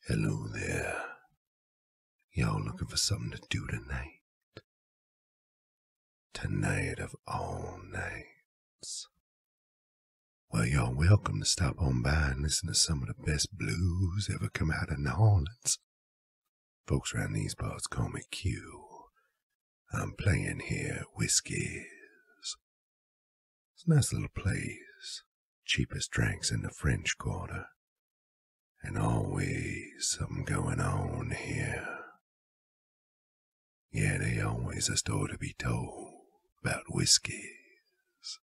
Hello there. Y'all looking for something to do tonight? Tonight of all nights. Well, y'all welcome to stop on by and listen to some of the best blues ever come out of New Orleans. Folks around these parts call me Q. I'm playing here Whiskey's. It's a nice little place. Cheapest drinks in the French Quarter. And always something going on here. Yeah, they always a story to be told about Whiskey's.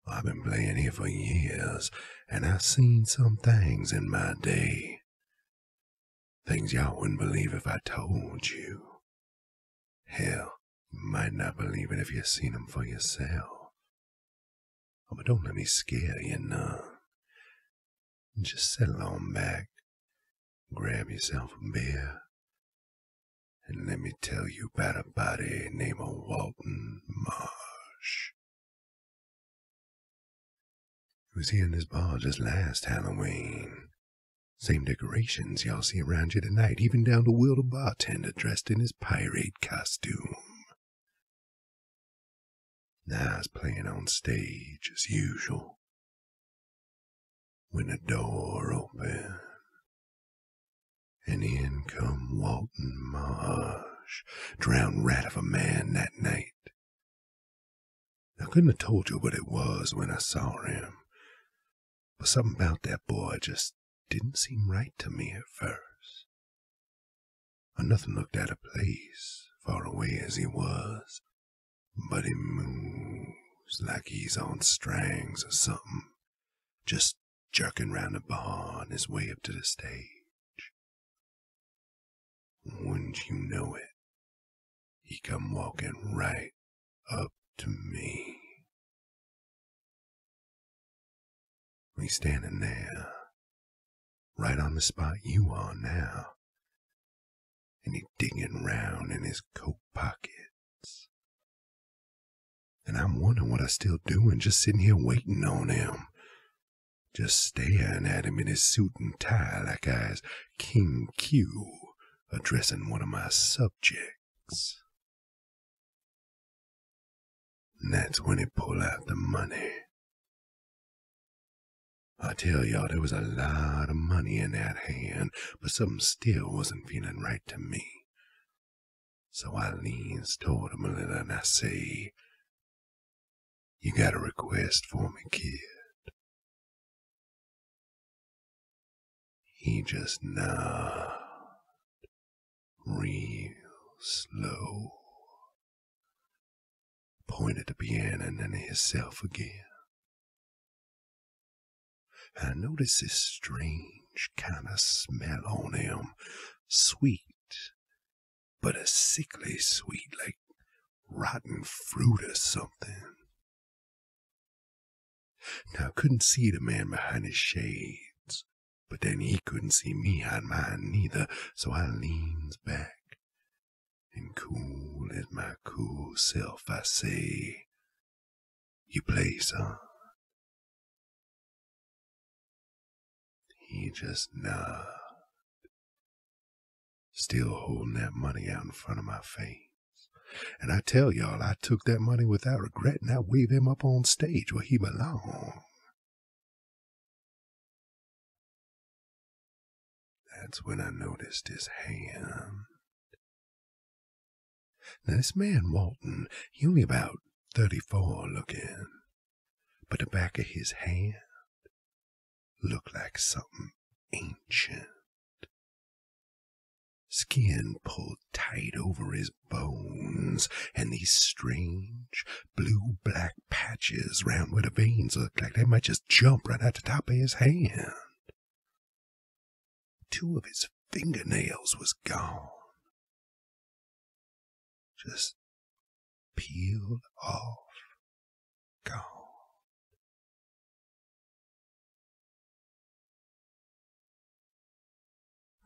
I've been playing here for years, and I've seen some things in my day. Things y'all wouldn't believe if I told you. Hell, you might not believe it if you seen them for yourself. Oh, but don't let me scare you none. Just settle on back, grab yourself a beer, and let me tell you about a body named Walton Marsh. He was here in this bar just last Halloween. Same decorations y'all see around you tonight, even down to Will the bartender dressed in his pirate costume. Now I was playing on stage as usual, when the door opened, and in come Walton Marsh, drowned rat of a man that night. I couldn't have told you what it was when I saw him, but something about that boy just didn't seem right to me at first. Nothing looked out of place, far away as he was, but he moves like he's on strings or something, just jerking round the bar on his way up to the stage. Wouldn't you know it, he come walking right up to me. He's standing there, right on the spot you are now, and he's digging round in his coat pockets. And I'm wondering what I'm still doing, just sitting here waiting on him, just staring at him in his suit and tie like I was King Q addressing one of my subjects. And that's when he pulled out the money. I tell y'all, there was a lot of money in that hand, but something still wasn't feeling right to me. So I leans toward him a little and I say, "You got a request for me, kid?" He just nodded, real slow, pointed the piano and then himself again. I noticed this strange kind of smell on him, sweet, but a sickly sweet, like rotten fruit or something. Now I couldn't see the man behind his shades, but then he couldn't see me on mine neither, so I leans back, and cool as my cool self I say, "You play, son?" He just nodded, still holding that money out in front of my face. And I tell y'all, I took that money without regret, and I waved him up on stage where he belonged. That's when I noticed his hand. Now this man Walton, he only about 34 looking, but the back of his hand looked like something ancient. Skin pulled tight over his bones, and these strange blue-black patches round where the veins looked like they might just jump right at the top of his hand. 2 of his fingernails was gone, just peeled off, gone.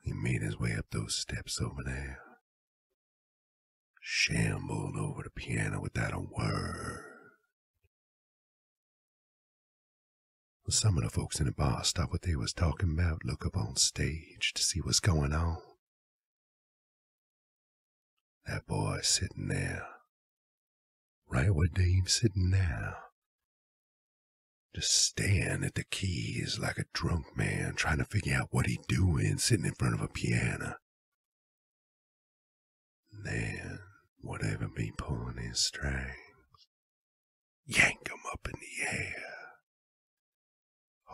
He made his way up those steps over there, shambled over the piano without a word. Some of the folks in the bar stop what they was talking about, look up on stage to see what's going on. That boy sitting there, right where Dave's sitting now, just staring at the keys like a drunk man trying to figure out what he doing sitting in front of a piano. Then, whatever be pulling his strings, yank 'em up in the air.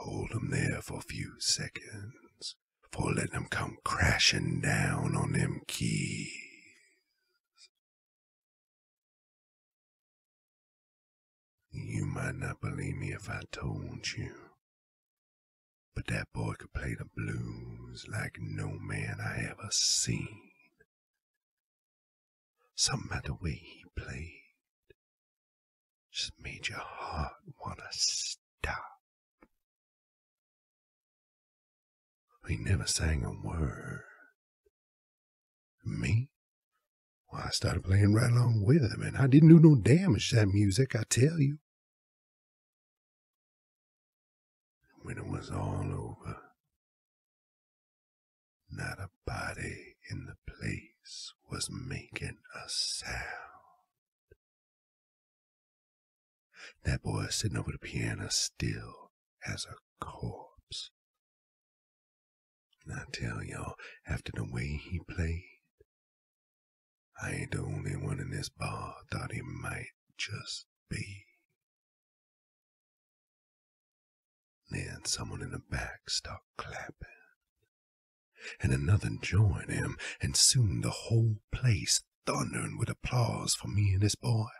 Hold 'em there for a few seconds before letting 'em come crashing down on them keys. You might not believe me if I told you, but that boy could play the blues like no man I ever seen. Something about the way he played just made your heart want to stop. He never sang a word. Me? Well, I started playing right along with him, and I didn't do no damage to that music, I tell you. When it was all over, not a body in the place was making a sound. That boy sitting over the piano still as a corpse. And I tell y'all, after the way he played, I ain't the only one in this bar thought he might just be. Then someone in the back started clapping, and another joined him, and soon the whole place thundering with applause for me and this boy.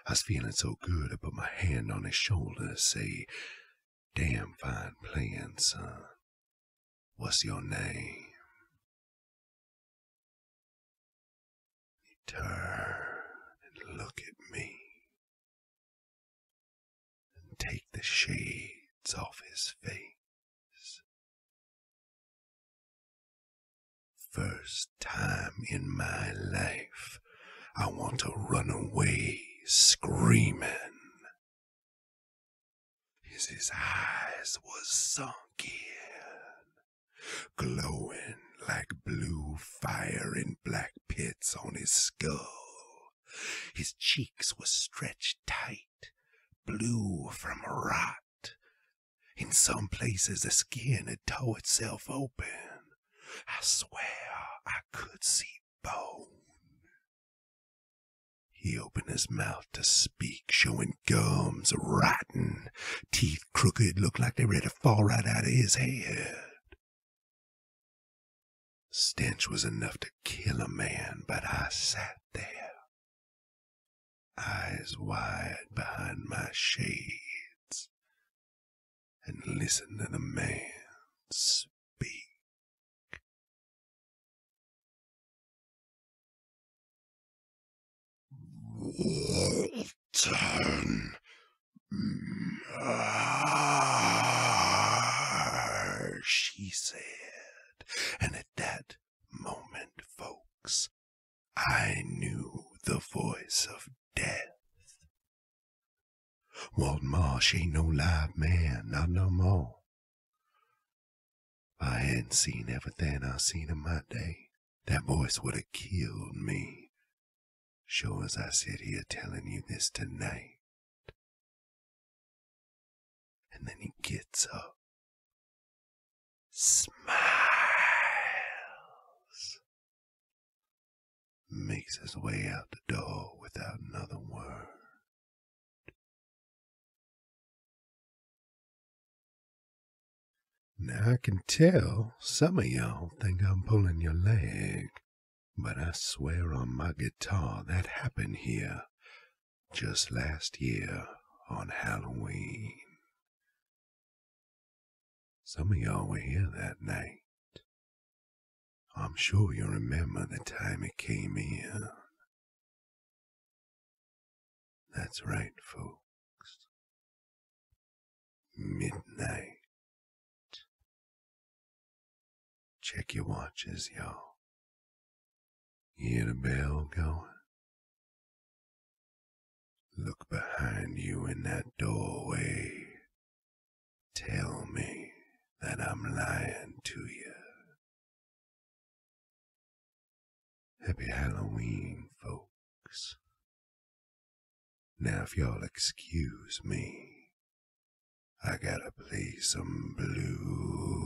I was feeling so good I put my hand on his shoulder to say, "Damn fine playing, son. What's your name?" He turned and looked at me and take the shades off his face. First time in my life I want to run away screaming. His eyes was sunk in, glowing like blue fire in black pits on his skull. His cheeks was stretched tight, blue from rot. In some places the skin had tore itself open. I swear I could see bone. He opened his mouth to speak, showing gums rotten, teeth crooked, looked like they were ready to fall right out of his head. Stench was enough to kill a man, but I sat there, eyes wide behind my shades, and listened to the man speak. Walton Marsh, he said, and at that moment, folks, I knew the voice of death. Walton Marsh ain't no live man, not no more. If I hadn't seen everything I've seen in my day, that voice would have killed me. Sure as I sit here telling you this tonight. And then he gets up, smiles, makes his way out the door without another word. Now I can tell some of y'all think I'm pulling your leg, but I swear on my guitar that happened here just last year on Halloween. Some of y'all were here that night. I'm sure you remember the time it came in. That's right, folks. Midnight. Check your watches, y'all. Hear the bell going? Look behind you in that doorway. that I'm lying to you. Happy Halloween, folks. Now, if y'all excuse me, I gotta play some blues.